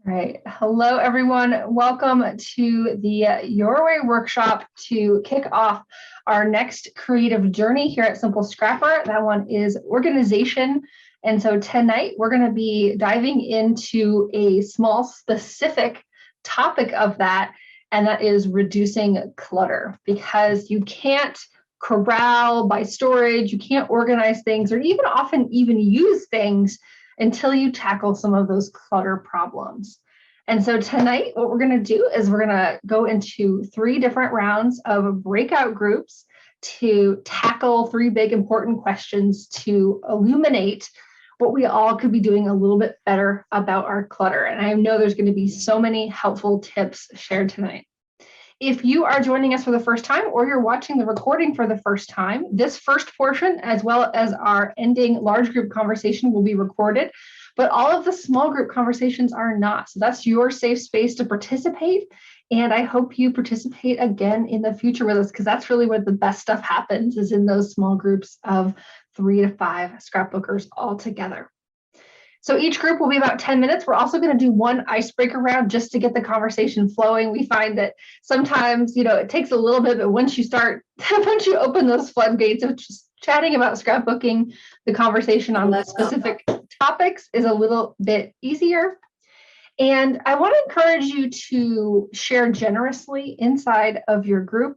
All right. Hello, everyone. Welcome to the Your Way workshop to kick off our next creative journey here at Simple Scrapper. That one is organization. And so tonight we're going to be diving into a small specific topic of that, and that is reducing clutter, because you can't corral by storage, you can't organize things, or often use things until you tackle some of those clutter problems. And so tonight, what we're going to do is we're going to go into 3 different rounds of breakout groups to tackle 3 big important questions to illuminate what we all could be doing a little bit better about our clutter. And I know there's going to be so many helpful tips shared tonight. If you are joining us for the first time, or you're watching the recording for the first time, this first portion, as well as our ending large group conversation, will be recorded, but all of the small group conversations are not. So that's your safe space to participate. And I hope you participate again in the future with us, because that's really where the best stuff happens, is in those small groups of 3 to 5 scrapbookers all together. So each group will be about 10 minutes. We're also going to do one icebreaker round just to get the conversation flowing. We find that sometimes, it takes a little bit, but once you open those floodgates of just chatting about scrapbooking, the conversation on the specific topics is a little bit easier. And I want to encourage you to share generously inside of your group,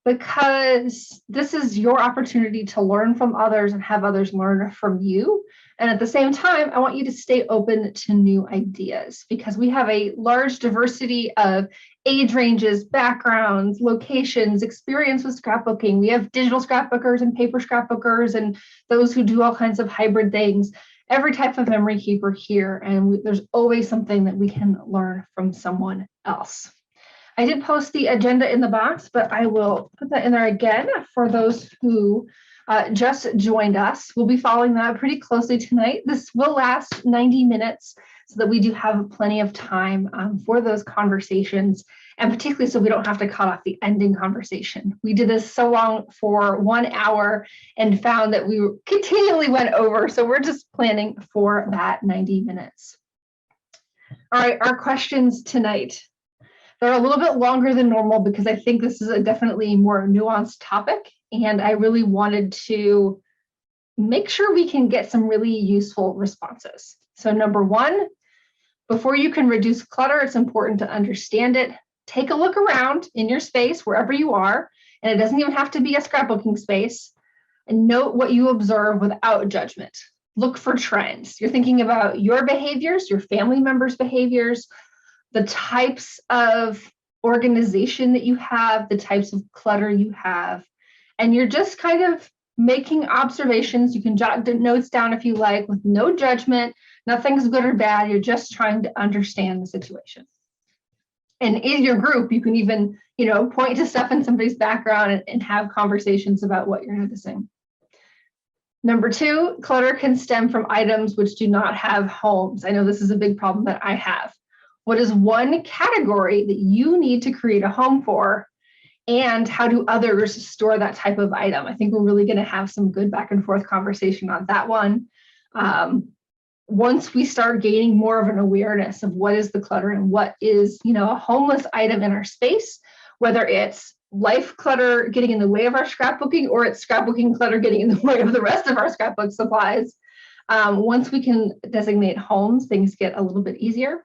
because this is your opportunity to learn from others and have others learn from you. And at the same time, I want you to stay open to new ideas, because we have a large diversity of age ranges, backgrounds, locations, experience with scrapbooking. We have digital scrapbookers and paper scrapbookers and those who do all kinds of hybrid things, every type of memory keeper here. And there's always something that we can learn from someone else. I did post the agenda in the box, but I will put that in there again for those who just joined us. We'll be following that pretty closely tonight. This will last 90 minutes so that we do have plenty of time for those conversations, and particularly so we don't have to cut off the ending conversation. We did this so long for 1 hour and found that we continually went over, so we're just planning for that 90 minutes. All right, our questions tonight. They're a little bit longer than normal because I think this is a definitely more nuanced topic, and I really wanted to make sure we can get some really useful responses. So number 1, before you can reduce clutter, it's important to understand it. Take a look around in your space, wherever you are, and it doesn't even have to be a scrapbooking space, and note what you observe without judgment. Look for trends. You're thinking about your behaviors, your family members' behaviors, the types of organization that you have, the types of clutter you have, and you're just kind of making observations. You can jot notes down if you like, with no judgment. Nothing's good or bad. You're just trying to understand the situation. And in your group, you can even, point to stuff in somebody's background and have conversations about what you're noticing. Number 2, clutter can stem from items which do not have homes. I know this is a big problem that I have. What is one category that you need to create a home for, and how do others store that type of item? I think we're really going to have some good back and forth conversation on that one. Once we start gaining more of an awareness of what is the clutter and what is, a homeless item in our space, whether it's life clutter getting in the way of our scrapbooking, or it's scrapbooking clutter getting in the way of the rest of our scrapbook supplies. Once we can designate homes, things get a little bit easier.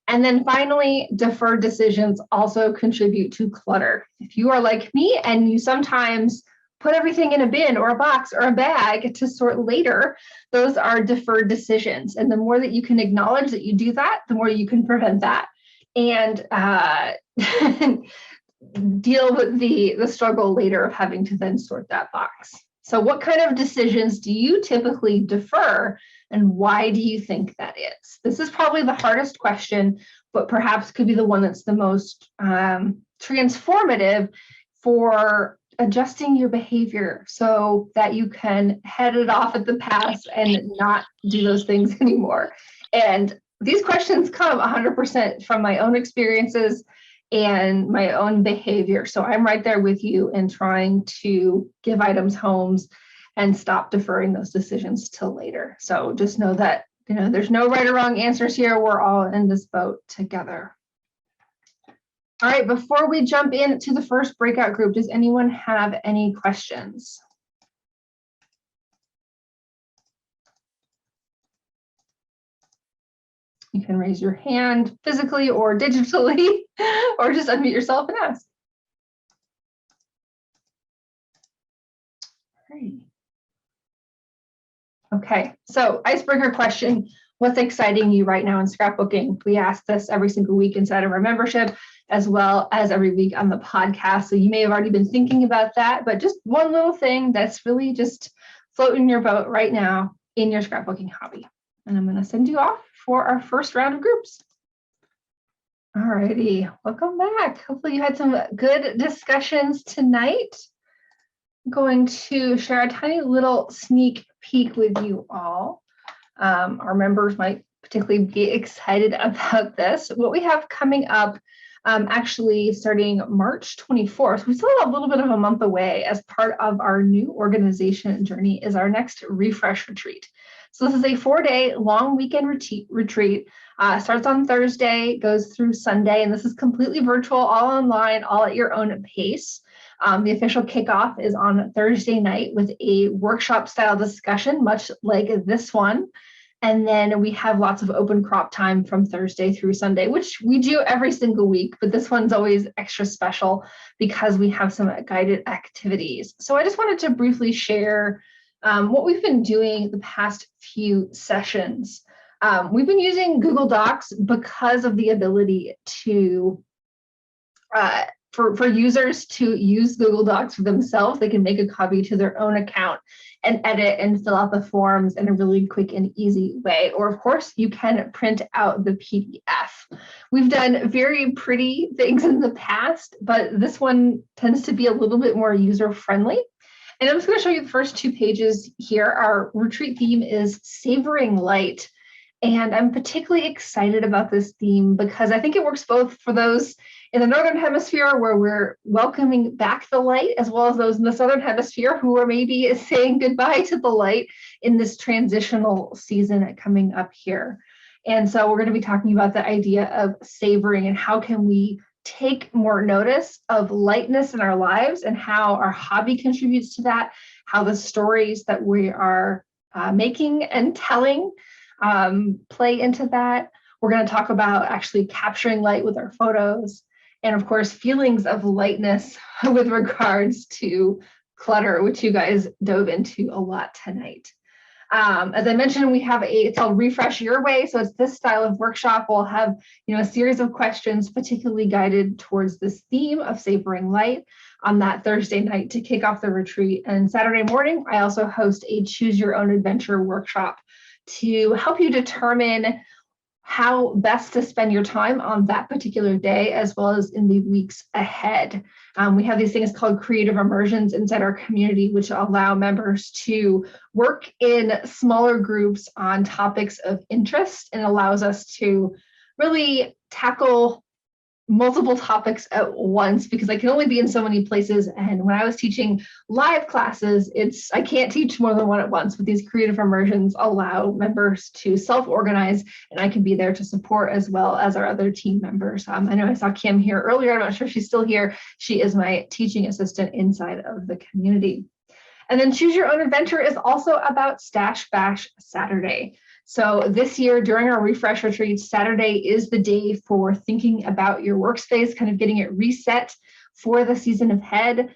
And then finally, deferred decisions also contribute to clutter. If you are like me and you sometimes put everything in a bin or a box or a bag to sort later, those are deferred decisions. And the more that you can acknowledge that you do that, the more you can prevent that and deal with the struggle later of having to then sort that box. So what kind of decisions do you typically defer, and why do you think that is? This is probably the hardest question, but perhaps could be the one that's the most transformative for adjusting your behavior so that you can head it off at the pass and not do those things anymore. And these questions come 100% from my own experiences and my own behavior. So I'm right there with you in trying to give items homes and stop deferring those decisions till later. So just know that There's no right or wrong answers here. We're all in this boat together. All right, before we jump into the first breakout group, does anyone have any questions? You can raise your hand physically or digitally, or just unmute yourself and ask. Okay, so icebreaker question. What's exciting you right now in scrapbooking? We ask this every single week inside of our membership, as well as every week on the podcast. So you may have already been thinking about that, but just one little thing that's really just floating your boat right now in your scrapbooking hobby. And I'm going to send you off for our first round of groups. All righty, welcome back. Hopefully you had some good discussions tonight. I'm going to share a tiny little sneak peek with you all. Our members might particularly be excited about this. What we have coming up, actually starting March 24th, we still have a little bit of a month away as part of our new organization journey, is our next refresh retreat. So this is a 4-day long weekend retreat. Starts on Thursday, goes through Sunday, and this is completely virtual, all online, all at your own pace. The official kickoff is on Thursday night with a workshop style discussion, much like this one. And then we have lots of open crop time from Thursday through Sunday, which we do every single week, but this one's always extra special because we have some guided activities. So I just wanted to briefly share what we've been doing the past few sessions. We've been using Google Docs because of the ability to for users to use Google Docs for themselves. They can make a copy to their own account and edit and fill out the forms in a really quick and easy way. Or of course, you can print out the PDF. We've done very pretty things in the past, but this one tends to be a little bit more user-friendly. And I'm just going to show you the first 2 pages here. Our retreat theme is Savoring Light. And I'm particularly excited about this theme because I think it works both for those in the Northern Hemisphere where we're welcoming back the light, as well as those in the Southern Hemisphere who are maybe saying goodbye to the light in this transitional season coming up here. And so we're going to be talking about the idea of savoring and how can we take more notice of lightness in our lives and how our hobby contributes to that, how the stories that we are making and telling play into that. We're going to talk about actually capturing light with our photos, and of course, feelings of lightness with regards to clutter, which you guys dove into a lot tonight. As I mentioned, we have it's called Refresh Your Way. So it's this style of workshop. We'll have a series of questions particularly guided towards this theme of savoring light on that Thursday night to kick off the retreat. And Saturday morning, I also host a Choose Your Own Adventure workshop to help you determine how best to spend your time on that particular day, as well as in the weeks ahead. We have these things called creative immersions inside our community, which allow members to work in smaller groups on topics of interest and allows us to really tackle multiple topics at once, because I can only be in so many places. And when I was teaching live classes, I can't teach more than one at once, but these creative immersions allow members to self-organize, and I can be there to support as well as our other team members. I know I saw Kim here earlier. I'm not sure if she's still here. She is my teaching assistant inside of the community. And then Choose Your Own Adventure is also about Stash Bash Saturday. So this year during our refresh retreat, Saturday is the day for thinking about your workspace, kind of getting it reset for the season ahead,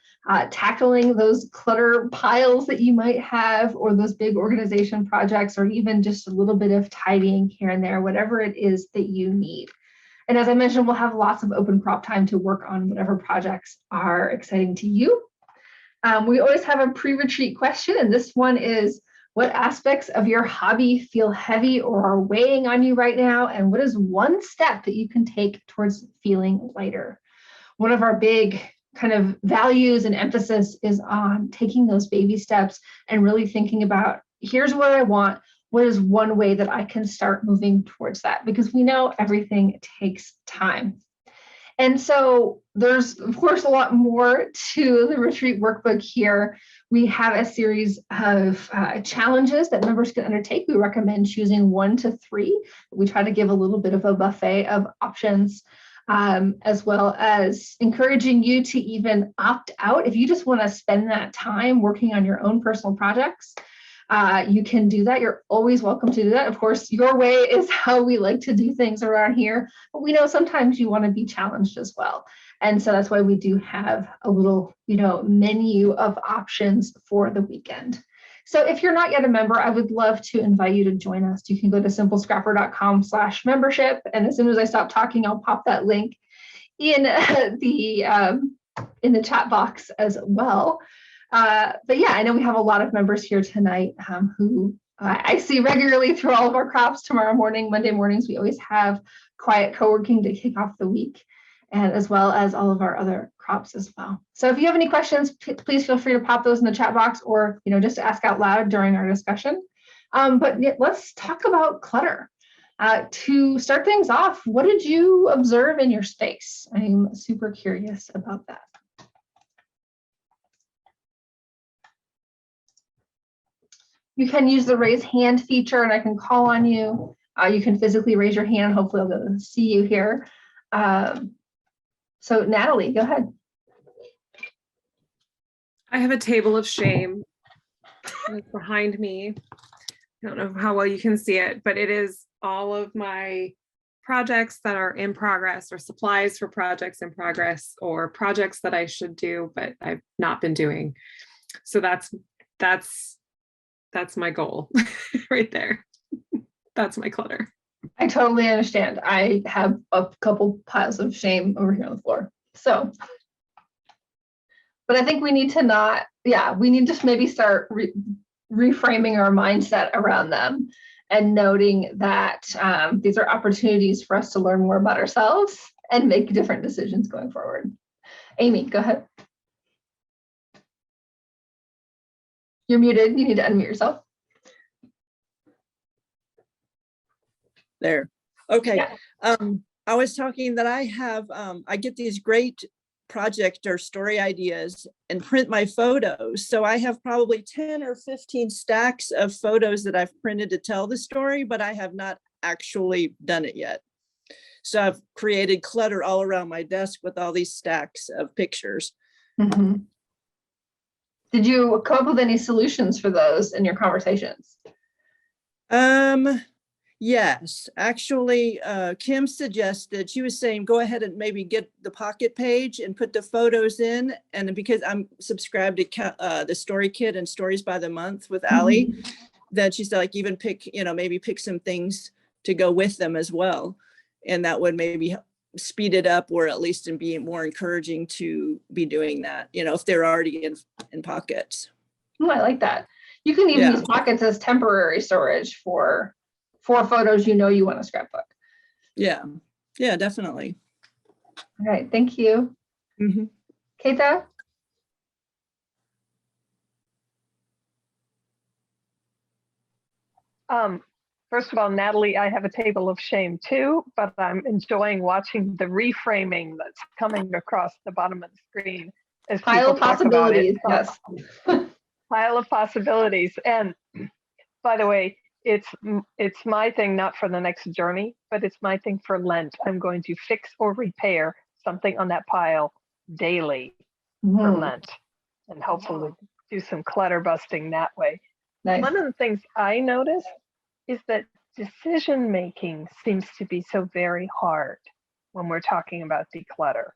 tackling those clutter piles that you might have, or those big organization projects, or even just a little bit of tidying here and there, whatever it is that you need. And as I mentioned, we'll have lots of open prop time to work on whatever projects are exciting to you. We always have a pre-retreat question, and this one is, what aspects of your hobby feel heavy or are weighing on you right now? And what is one step that you can take towards feeling lighter? One of our big kind of values and emphasis is on taking those baby steps and really thinking about, here's what I want. What is one way that I can start moving towards that? Because we know everything takes time. And so there's, of course, a lot more to the retreat workbook here. We have a series of challenges that members can undertake. We recommend choosing 1 to 3. We try to give a little bit of a buffet of options, as well as encouraging you to even opt out. If you just want to spend that time working on your own personal projects, you can do that. You're always welcome to do that. Of course, your way is how we like to do things around here, but we know sometimes you want to be challenged as well. And so that's why we do have a little, menu of options for the weekend. So if you're not yet a member, I would love to invite you to join us. You can go to simplescrapper.com/membership. And as soon as I stop talking, I'll pop that link in the chat box as well. But yeah, I know we have a lot of members here tonight who I see regularly through all of our crops. Tomorrow morning, Monday mornings, we always have quiet co-working to kick off the week, and as well as all of our other crops as well. So if you have any questions, please feel free to pop those in the chat box, or just ask out loud during our discussion. But let's talk about clutter. To start things off, what did you observe in your space? I'm super curious about that. You can use the raise hand feature and I can call on you. You can physically raise your hand. Hopefully I'll be able to see you here. So Natalie, go ahead. I have a table of shame behind me. I don't know how well you can see it, but it is all of my projects that are in progress, or supplies for projects in progress, or projects that I should do, but I've not been doing. So that's my goal right there. That's my clutter. I totally understand. I have a couple piles of shame over here on the floor. So, but I think we need to we need to maybe start reframing our mindset around them and noting that these are opportunities for us to learn more about ourselves and make different decisions going forward. Amy, go ahead. You're muted. You need to unmute yourself. There. Okay. Yeah. I was talking that I have, I get these great project or story ideas and print my photos. So I have probably 10 or 15 stacks of photos that I've printed to tell the story, but I have not actually done it yet. So I've created clutter all around my desk with all these stacks of pictures. Mm-hmm. Did you come up with any solutions for those in your conversations? Yes, actually, Kim suggested, she was saying, go ahead and maybe get the Pocket page and put the photos in. And because I'm subscribed to the Story Kit and Stories by the Month with Allie, that she said, like, even pick, maybe pick some things to go with them as well. And that would maybe speed it up, or at least be more encouraging to be doing that, if they're already in Pockets. Oh, I like that. You can even use Pockets as temporary storage for photos you want to scrapbook. Yeah, definitely. All right, thank you. Mm-hmm. Keita? First of all, Natalie, I have a table of shame too, but I'm enjoying watching the reframing that's coming across the bottom of the screen as Pile of possibilities, yes. Pile of possibilities. And by the way, it's my thing, not for the next journey, but it's my thing for Lent. I'm going to fix or repair something on that pile daily for Lent, and hopefully do some clutter busting that way. Nice. One of the things I notice is that decision making seems to be so very hard when we're talking about declutter,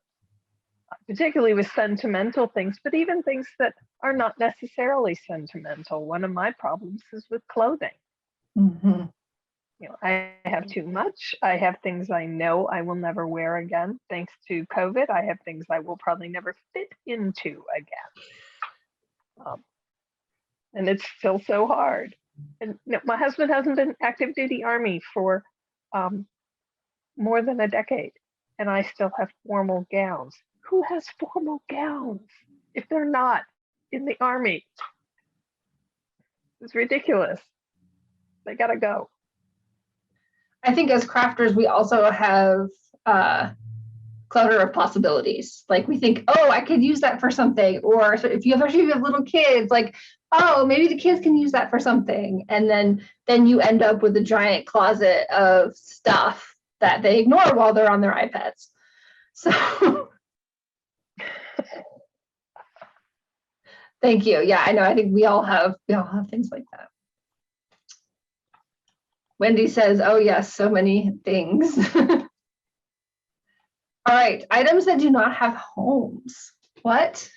particularly with sentimental things, but even things that are not necessarily sentimental. One of my problems is with clothing. Mm-hmm. I have too much. I have things I know I will never wear again. Thanks to COVID, I have things I will probably never fit into again. And it's still so hard. And my husband hasn't been active duty Army for more than a decade, and I still have formal gowns. Who has formal gowns if they're not in the Army? It's ridiculous. They gotta go. I think as crafters, we also have clutter of possibilities. Like we think, oh, I could use that for something. Or so if you have little kids, like, oh, maybe the kids can use that for something. And then you end up with a giant closet of stuff that they ignore while they're on their iPads. So thank you. Yeah, I know. I think we all have things like that. Wendy says, oh yes, so many things. All right, items that do not have homes. What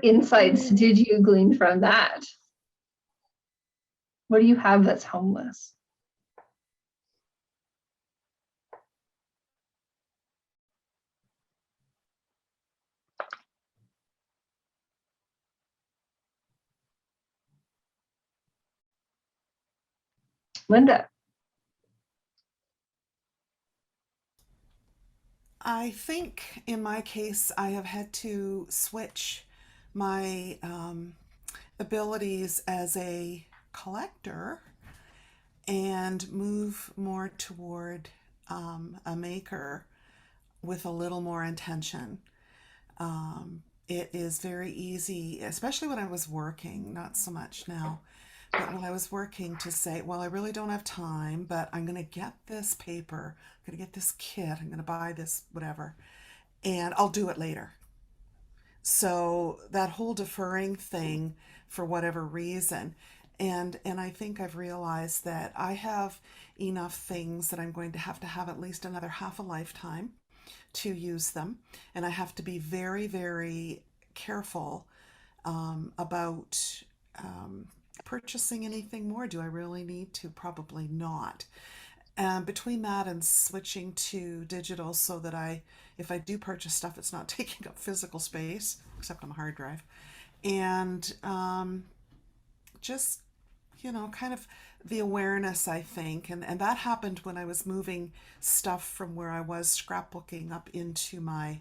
insights did you glean from that? What do you have that's homeless? Linda. I think in my case, I have had to switch my abilities as a collector and move more toward a maker with a little more intention. It is very easy, especially when I was working, not so much now, but when I was working to say, well, I really don't have time, but I'm going to get this paper, I'm going to get this kit, I'm going to buy this, whatever, and I'll do it later. So that whole deferring thing for whatever reason. And I think I've realized that I have enough things that I'm going to have at least another half a lifetime to use them. And I have to be very, very careful about purchasing anything more. Do I really need to? Probably not. Between that and switching to digital so that if I do purchase stuff, it's not taking up physical space, except on a hard drive. And just, kind of the awareness, I think. And that happened when I was moving stuff from where I was scrapbooking up into my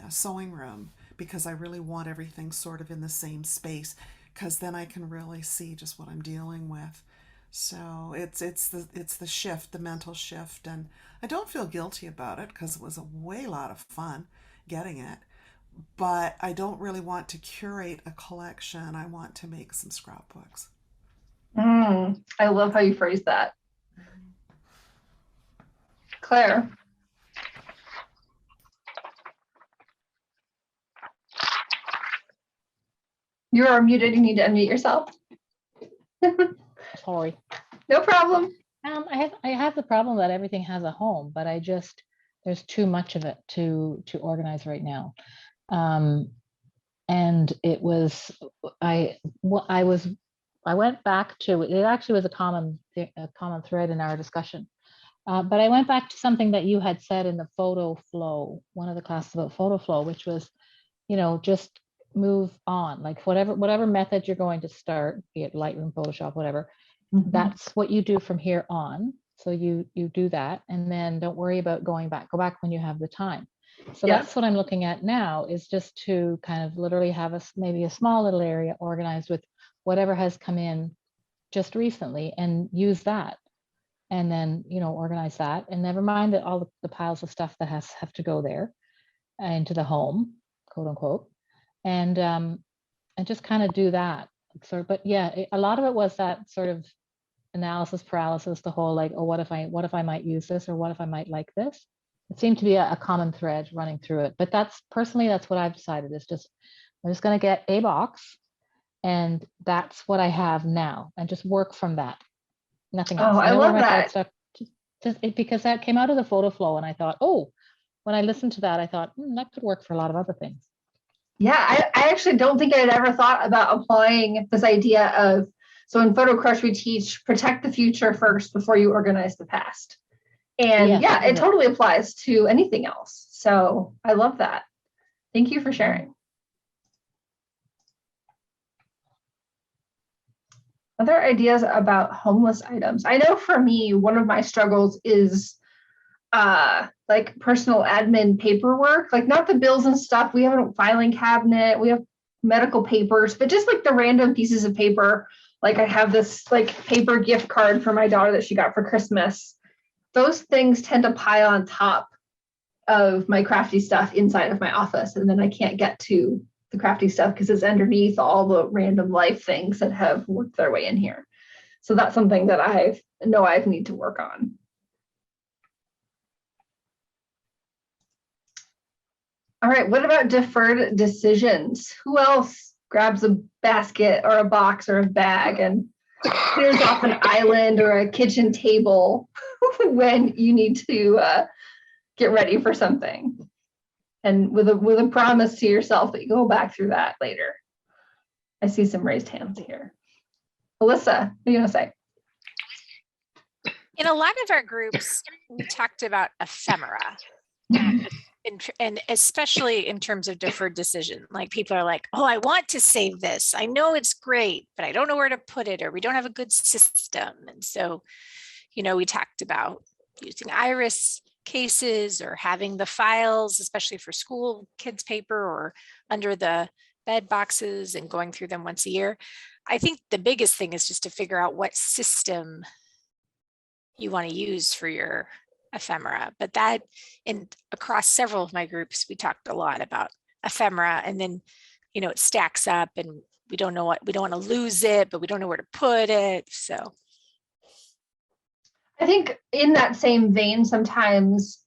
sewing room, because I really want everything sort of in the same space, because then I can really see just what I'm dealing with. So it's the shift, the mental shift, and I don't feel guilty about it because it was a lot of fun getting it. But I don't really want to curate a collection. I want to make some scrapbooks. I love how you phrase that. Claire. You're muted. You need to unmute yourself. Sorry. No problem. I have the problem that everything has a home, but there's too much of it to organize right now. And it was I went back to it. Actually was a common thread in our discussion. But I went back to something that you had said in the photo flow, one of the classes about photo flow, which was, just move on, like whatever method you're going to start, be it Lightroom, Photoshop, whatever, that's what you do from here on. So you do that, and then don't worry about going back. Go back when you have the time. So that's what I'm looking at now, is just to kind of literally have maybe a small little area organized with whatever has come in just recently, and use that. And then, organize that, and never mind that all the piles of stuff that have to go there into the home, quote unquote. And just kind of do that sort of. But yeah, a lot of it was that sort of analysis paralysis, the whole like, oh, what if I might use this, or what if I might like this? It seemed to be a common thread running through it. But that's what I've decided is I'm just going to get a box, and that's what I have now, and just work from that. Nothing else. Oh, I love that. Stuff, because that came out of the photo flow, and I thought, oh, when I listened to that, I thought that could work for a lot of other things. Yeah, I actually don't think I had ever thought about applying this idea of, so in Photo Crush, we teach protect the future first before you organize the past. And yeah, it totally applies to anything else. So I love that. Thank you for sharing. Other ideas about homeless items. I know for me, one of my struggles is like personal admin paperwork, like not the bills and stuff. We have a filing cabinet, we have medical papers, but just like the random pieces of paper. Like I have this like paper gift card for my daughter that she got for Christmas. Those things tend to pile on top. of my crafty stuff inside of my office, and then I can't get to the crafty stuff because it's underneath all the random life things that have worked their way in here. So that's something that I need to work on. All right, what about deferred decisions? Who else grabs a basket or a box or a bag and clears off an island or a kitchen table when you need to get ready for something? And with a promise to yourself that you go back through that later. I see some raised hands here. Alyssa, what are you gonna say? In a lot of our groups, we talked about ephemera. And especially in terms of deferred decision, like people are like, oh, I want to save this. I know it's great, but I don't know where to put it, or we don't have a good system. And so, we talked about using iris cases or having the files, especially for school kids' paper, or under the bed boxes and going through them once a year. I think the biggest thing is just to figure out what system you want to use for your ephemera. But that, and across several of my groups, we talked a lot about ephemera, and then it stacks up and we don't want to lose it, but we don't know where to put it. So I think in that same vein, sometimes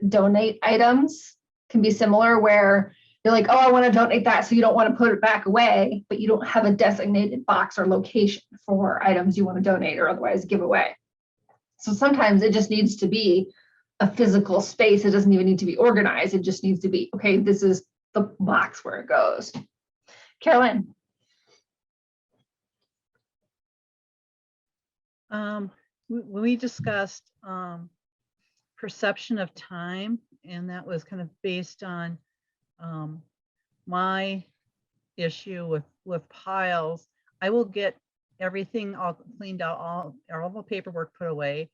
donate items can be similar, where you're like, oh, I want to donate that, so you don't want to put it back away, but you don't have a designated box or location for items you want to donate or otherwise give away. So sometimes it just needs to be a physical space. It doesn't even need to be organized. It just needs to be, okay, this is the box where it goes. Caroline. We discussed perception of time, and that was kind of based on my issue with piles. I will get everything all cleaned out, all the paperwork put away,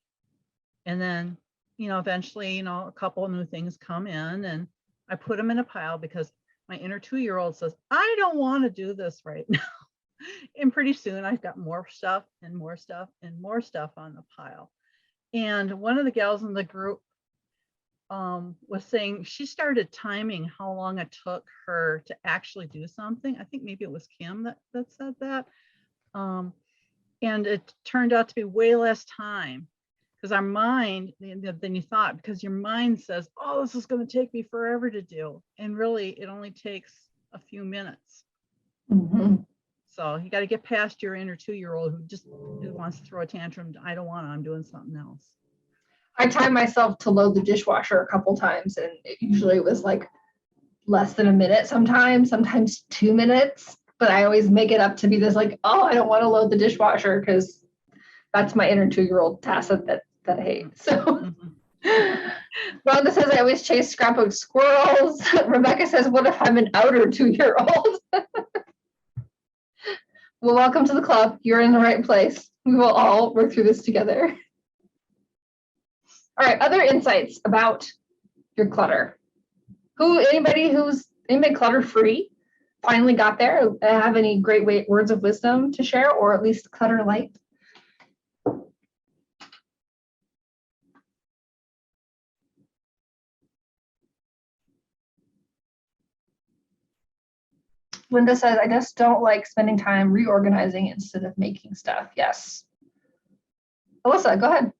and then eventually a couple of new things come in, and I put them in a pile because my inner 2-year-old says, I don't want to do this right now. And pretty soon I've got more stuff and more stuff and more stuff on the pile. And one of the gals in the group was saying she started timing how long it took her to actually do something. I think maybe it was Kim that said that. And it turned out to be way less time, because our mind, than you thought, because your mind says, oh, this is going to take me forever to do. And really, it only takes a few minutes. Mm-hmm. So you got to get past your inner 2-year-old who wants to throw a tantrum. I don't want to, I'm doing something else. I timed myself to load the dishwasher a couple times, and it usually was like less than a minute sometimes 2 minutes. But I always make it up to be this like, oh, I don't want to load the dishwasher because that's my inner 2-year-old tacit that I hate. So Rhonda says I always chase scrapbook squirrels. Rebecca says, what if I'm an outer 2-year-old? Well, welcome to the club. You're in the right place. We will all work through this together. All right, other insights about your clutter. Anybody clutter free finally got there? Have any great words of wisdom to share, or at least clutter light? Linda says, I just don't like spending time reorganizing instead of making stuff. Yes. Alyssa, go ahead.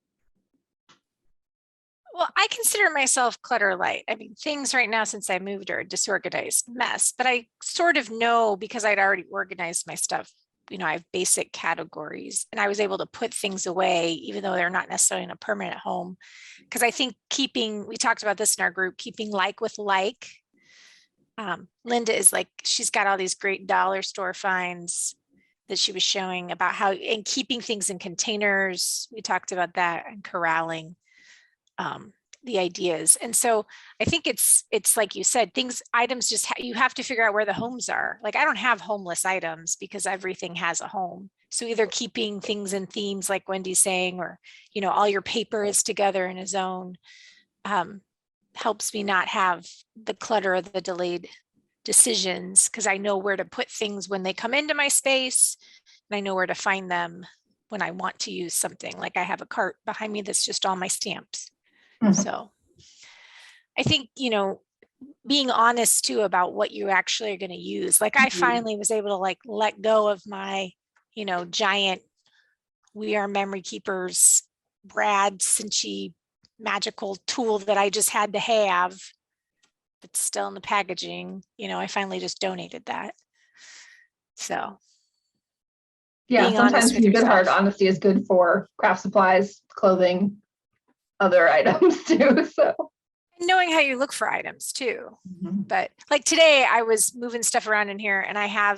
Well, I consider myself clutter light. I mean, things right now since I moved are a disorganized mess, but I sort of know, because I'd already organized my stuff, I have basic categories, and I was able to put things away, even though they're not necessarily in a permanent home. Because I think we talked about this in our group, keeping like with like. Linda is like, she's got all these great dollar store finds that she was showing about how, and keeping things in containers. We talked about that, and corralling the ideas. And so I think it's like you said, items just, you have to figure out where the homes are. Like I don't have homeless items because everything has a home. So either keeping things in themes like Wendy's saying, or, all your paper is together in a zone, helps me not have the clutter of the delayed decisions, because I know where to put things when they come into my space, and I know where to find them when I want to use something. Like I have a cart behind me that's just all my stamps. So I think, being honest too about what you actually are going to use. Like I finally was able to like let go of my, giant We Are Memory Keepers Brad Cinchy magical tool that I just had to have. That's still in the packaging. I finally just donated that. So Yeah, being honest sometimes with good hard yourself. honesty is good for craft supplies, clothing, other items too. So And knowing how you look for items too. But like today I was moving stuff around in here and I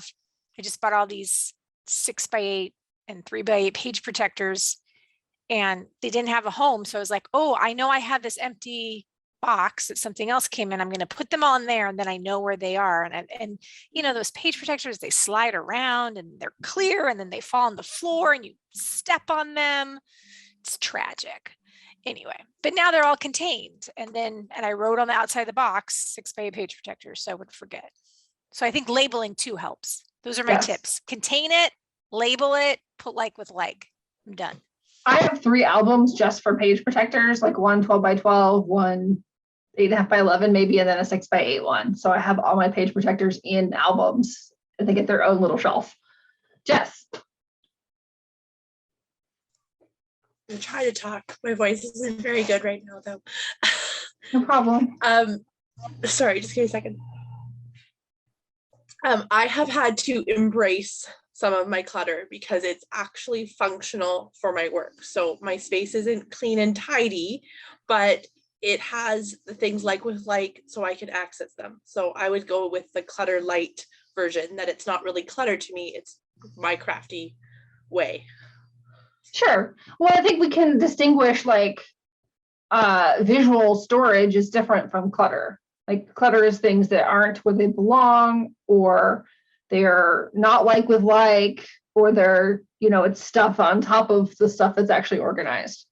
just bought all these 6x8 and 3x8 page protectors and they didn't have a home. So I was like, oh, I know I have this empty box that something else came in. I'm going to put them all in there and then I know where they are. And those page protectors, they slide around and they're clear and then they fall on the floor and you step on them. It's tragic. Anyway, but now they're all contained. And I wrote on the outside of the box, 6x8 page protectors, so I would forget. So I think labeling too helps. Those are my tips. Contain it, label it, put like with like. I'm done. I have 3 albums just for page protectors, like one 12x12, one 8.5x11 maybe, and then a 6x8 one. So I have all my page protectors in albums and they get their own little shelf. Jess. I'm gonna try to talk. My voice isn't very good right now though. No problem. Sorry, just give me a second. I have had to embrace some of my clutter because it's actually functional for my work. So my space isn't clean and tidy, but it has the things like with like, so I can access them. So I would go with the clutter light version, that it's not really clutter to me. It's my crafty way. Sure. Well, I think we can distinguish like visual storage is different from clutter. Like clutter is things that aren't where they belong, or they're not like with like, or they're, it's stuff on top of the stuff that's actually organized.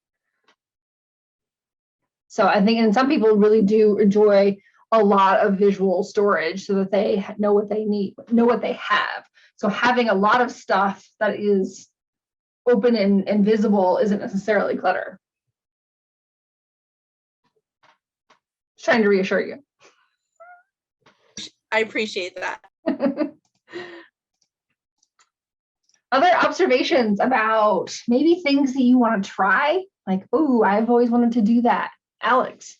So I think, and some people really do enjoy a lot of visual storage so that they know what they need, know what they have. So having a lot of stuff that is open and visible isn't necessarily clutter. Just trying to reassure you. I appreciate that. Other observations about maybe things that you want to try? Like, oh, I've always wanted to do that. Alex.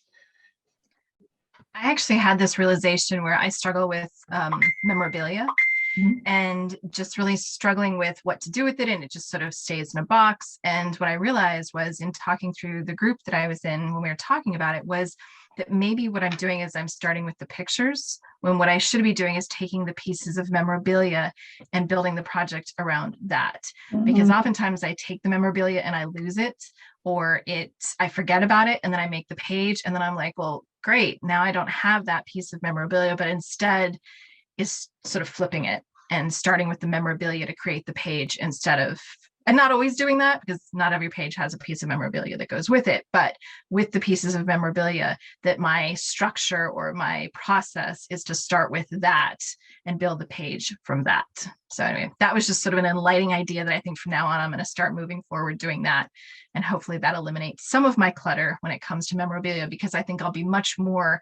I actually had this realization where I struggle with memorabilia and just really struggling with what to do with it. And it just sort of stays in a box. And what I realized was in talking through the group that I was in when we were talking about it was that maybe what I'm doing is I'm starting with the pictures when what I should be doing is taking the pieces of memorabilia and building the project around that. Because oftentimes I take the memorabilia and I lose it, or I forget about it and then I make the page and then I'm like, well, great, now I don't have that piece of memorabilia, but instead is sort of flipping it and starting with the memorabilia to create the page instead of, and not always doing that because not every page has a piece of memorabilia that goes with it, but with the pieces of memorabilia, that my structure or my process is to start with that and build the page from that. So anyway, that was just sort of an enlightening idea that I think from now on, I'm going to start moving forward doing that. And hopefully that eliminates some of my clutter when it comes to memorabilia, because I think I'll be much more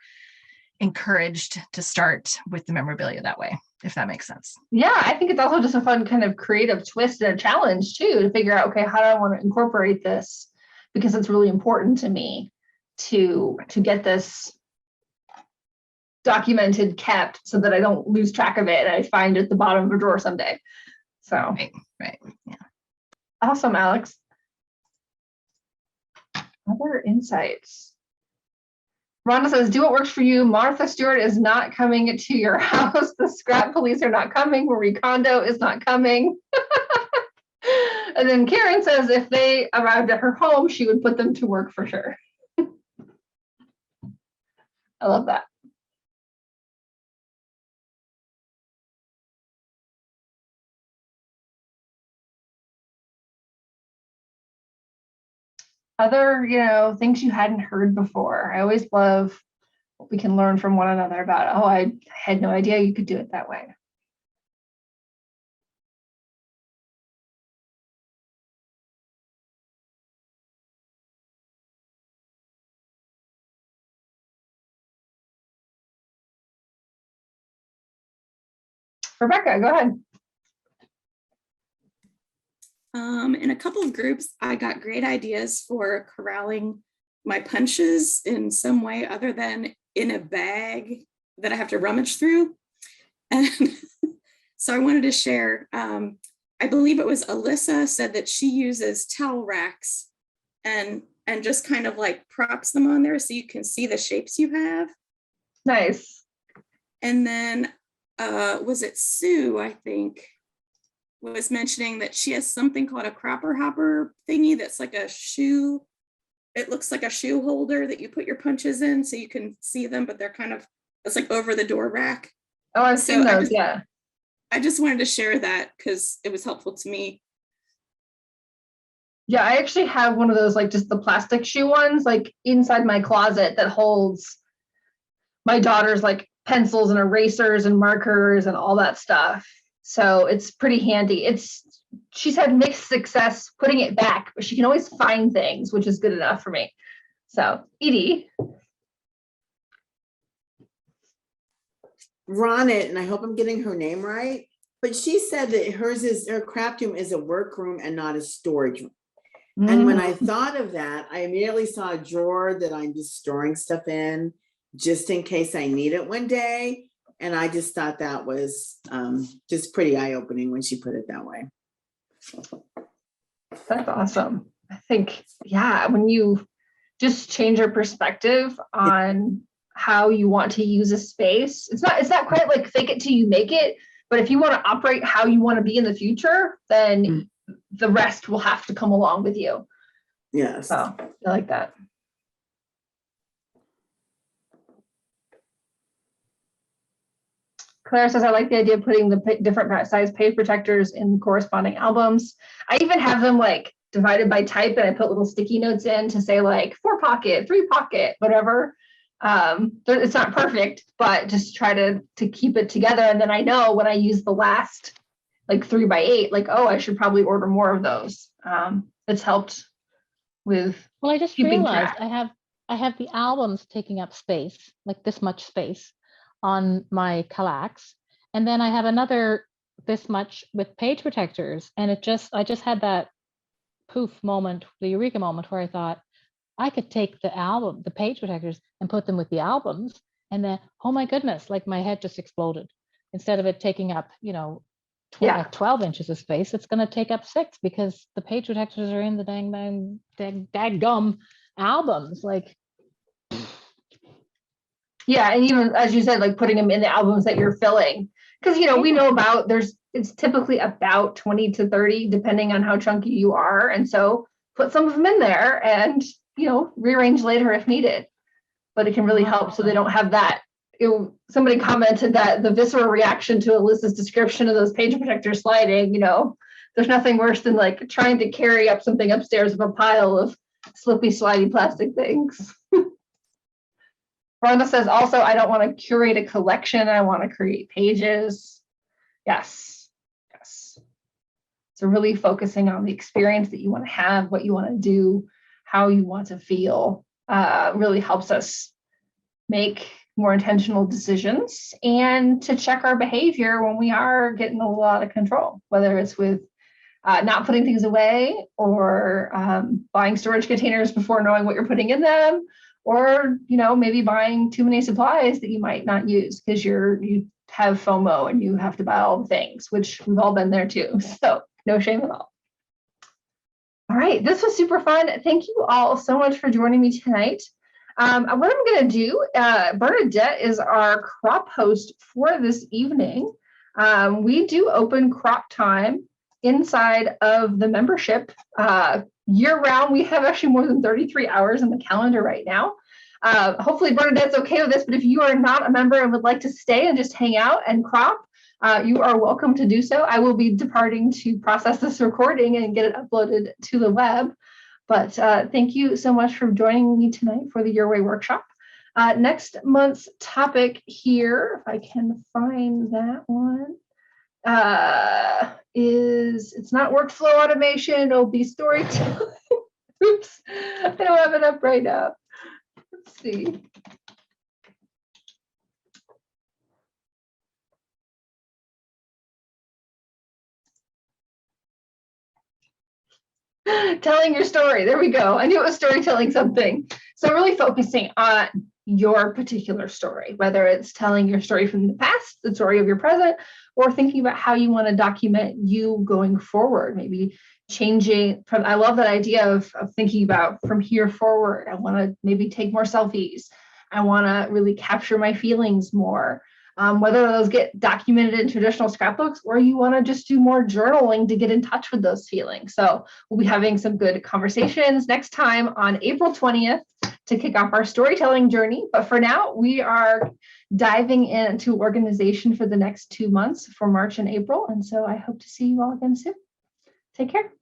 encouraged to start with the memorabilia that way, if that makes sense. Yeah, I think it's also just a fun kind of creative twist and a challenge too, to figure out, okay, how do I want to incorporate this? Because it's really important to me to get this documented, kept, so that I don't lose track of it and I find it at the bottom of a drawer someday. So right. Yeah. Awesome, Alex. Other insights. Rhonda says, do what works for you. Martha Stewart is not coming to your house. The scrap police are not coming. Marie Kondo is not coming. And then Karen says, if they arrived at her home, she would put them to work for sure. I love that. Other, things you hadn't heard before. I always love what we can learn from one another about, oh, I had no idea you could do it that way. Rebecca, go ahead. In a couple of groups, I got great ideas for corralling my punches in some way other than in a bag that I have to rummage through. And so I wanted to share, I believe it was Alyssa said that she uses towel racks and just kind of like props them on there so you can see the shapes you have. Nice. And then was it Sue, I think, was mentioning that she has something called a cropper hopper thingy that's like a shoe. It looks like a shoe holder that you put your punches in so you can see them, but they're kind of, it's like over the door rack. Oh, I've seen those, yeah. I just wanted to share that because it was helpful to me. Yeah, I actually have one of those, like just the plastic shoe ones, like inside my closet that holds my daughter's like pencils and erasers and markers and all that stuff. So it's pretty handy. She's had mixed success putting it back, but she can always find things, which is good enough for me. So, Edie. Ronit, and I hope I'm getting her name right, but she said that her craft room is a workroom and not a storage room. And when I thought of that, I immediately saw a drawer that I'm just storing stuff in just in case I need it one day. And I just thought that was just pretty eye-opening when she put it that way. That's awesome. I think, yeah, when you just change your perspective on how you want to use a space, it's not quite like fake it till you make it, but if you want to operate how you want to be in the future, then the rest will have to come along with you. Yes. So I like that. Claire says, I like the idea of putting the different size page protectors in corresponding albums. I even have them like divided by type, and I put little sticky notes in to say like 4-pocket, 3-pocket, whatever. It's not perfect, but just try to keep it together. And then I know when I use the last like 3x8, like, oh, I should probably order more of those. It's helped with. Well, I just keeping realized track. I have the albums taking up space, like this much space on my Kallax. And then I have another this much with page protectors. And I just had that poof moment, the eureka moment where I thought I could take the page protectors and put them with the albums. And then, oh my goodness, like my head just exploded. Instead of it taking up, 12 inches of space, it's going to take up 6 because the page protectors are in the dang gum albums. Like, yeah, and even as you said, like putting them in the albums that you're filling, because we know about it's typically about 20 to 30 depending on how chunky you are, and so put some of them in there and rearrange later if needed. But it can really help so they don't have that. Somebody commented that the visceral reaction to Alyssa's description of those page protectors sliding, there's nothing worse than like trying to carry up something upstairs of a pile of slippy, slidey plastic things. Rhonda says, also, I don't want to curate a collection. I want to create pages. Yes. So really focusing on the experience that you want to have, what you want to do, how you want to feel, really helps us make more intentional decisions and to check our behavior when we are getting a little out of control, whether it's with not putting things away or buying storage containers before knowing what you're putting in them, or maybe buying too many supplies that you might not use because you have FOMO and you have to buy all the things, which we've all been there too. So no shame at all. All right, this was super fun. Thank you all so much for joining me tonight. What I'm going to do, Bernadette is our crop host for this evening. We do open crop time inside of the membership year round. We have actually more than 33 hours in the calendar right now. Hopefully Bernadette's okay with this, but if you are not a member and would like to stay and just hang out and crop, you are welcome to do so. I will be departing to process this recording and get it uploaded to the web. But thank you so much for joining me tonight for the Your Way workshop. Next month's topic here, if I can find that one, it's not workflow automation, it'll be storytelling. Oops, I don't have it up right now. Let's see. Telling your story. There we go. I knew it was storytelling something. So really focusing on your particular story, whether it's telling your story from the past, the story of your present, or thinking about how you want to document you going forward, maybe changing from, I love that idea of thinking about from here forward. I want to maybe take more selfies. I want to really capture my feelings more. Whether those get documented in traditional scrapbooks or you want to just do more journaling to get in touch with those feelings. So we'll be having some good conversations next time on April 20th to kick off our storytelling journey. But for now, we are diving into organization for the next 2 months for March and April. And so I hope to see you all again soon. Take care.